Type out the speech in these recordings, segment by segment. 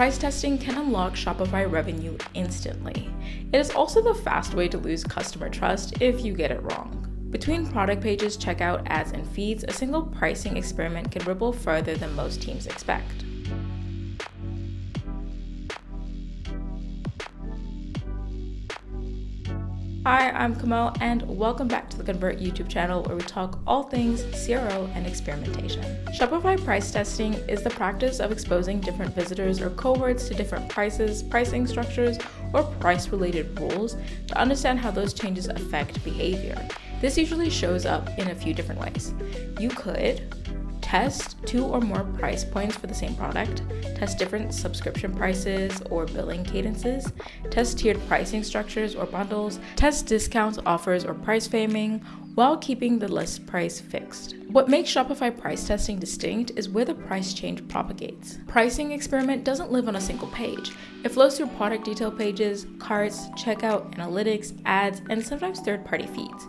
Price testing can unlock Shopify revenue instantly. It is also the fast way to lose customer trust if you get it wrong. Between product pages, checkout, ads, and feeds, a single pricing experiment can ripple further than most teams expect. Hi, I'm Kamal, and welcome back to the Convert YouTube channel, where we talk all things CRO and experimentation. Shopify price testing is the practice of exposing different visitors or cohorts to different prices, pricing structures, or price-related rules to understand how those changes affect behavior. This usually shows up in a few different ways. You could test 2 or more price points for the same product, test different subscription prices or billing cadences, test tiered pricing structures or bundles, test discounts, offers, or price framing, while keeping the list price fixed. What makes Shopify price testing distinct is where the price change propagates. Pricing experiment doesn't live on a single page. It flows through product detail pages, carts, checkout, analytics, ads, and sometimes third-party feeds.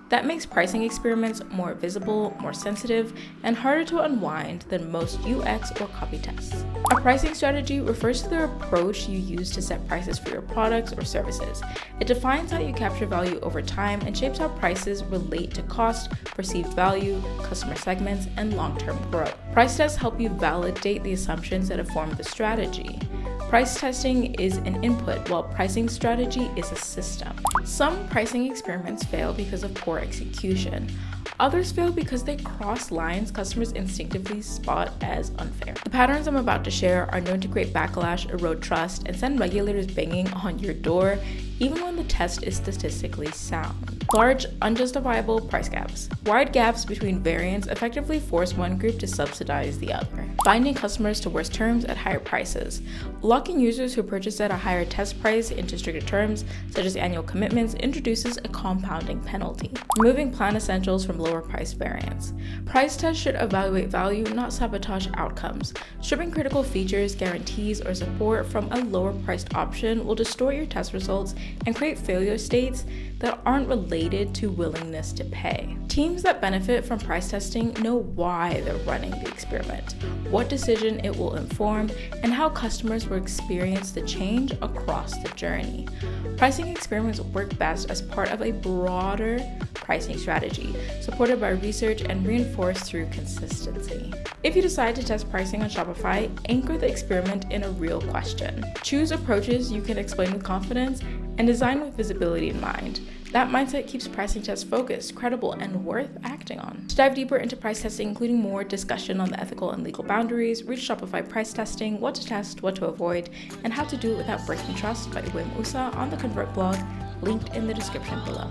That makes pricing experiments more visible, more sensitive, and harder to unwind than most UX or copy tests. A pricing strategy refers to the approach you use to set prices for your products or services. It defines how you capture value over time and shapes how prices relate to cost, perceived value, customer segments, and long-term growth. Price tests help you validate the assumptions that have formed the strategy. Price testing is an input, while pricing strategy is a system. Some pricing experiments fail because of poor execution. Others fail because they cross lines customers instinctively spot as unfair. The patterns I'm about to share are known to create backlash, erode trust, and send regulators banging on your door, even when the test is statistically sound. Large, unjustifiable price gaps. Wide gaps between variants effectively force one group to subsidize the other, binding customers to worse terms at higher prices. Locking users who purchase at a higher test price into stricter terms, such as annual commitments, introduces a compounding penalty. Removing plan essentials from lower price variants. Price tests should evaluate value, not sabotage outcomes. Stripping critical features, guarantees, or support from a lower priced option will distort your test results and create failure states that aren't related to willingness to pay. Teams that benefit from price testing know why they're running the experiment, what decision it will inform, and how customers will experience the change across the journey. Pricing experiments work best as part of a broader pricing strategy, supported by research and reinforced through consistency. If you decide to test pricing on Shopify, anchor the experiment in a real question. Choose approaches you can explain with confidence and design with visibility in mind. That mindset keeps pricing tests focused, credible, and worth acting on. To dive deeper into price testing, including more discussion on the ethical and legal boundaries, read Shopify price testing, what to test, what to avoid, and how to do it without breaking trust by Uwe Musa on the Convert blog, linked in the description below.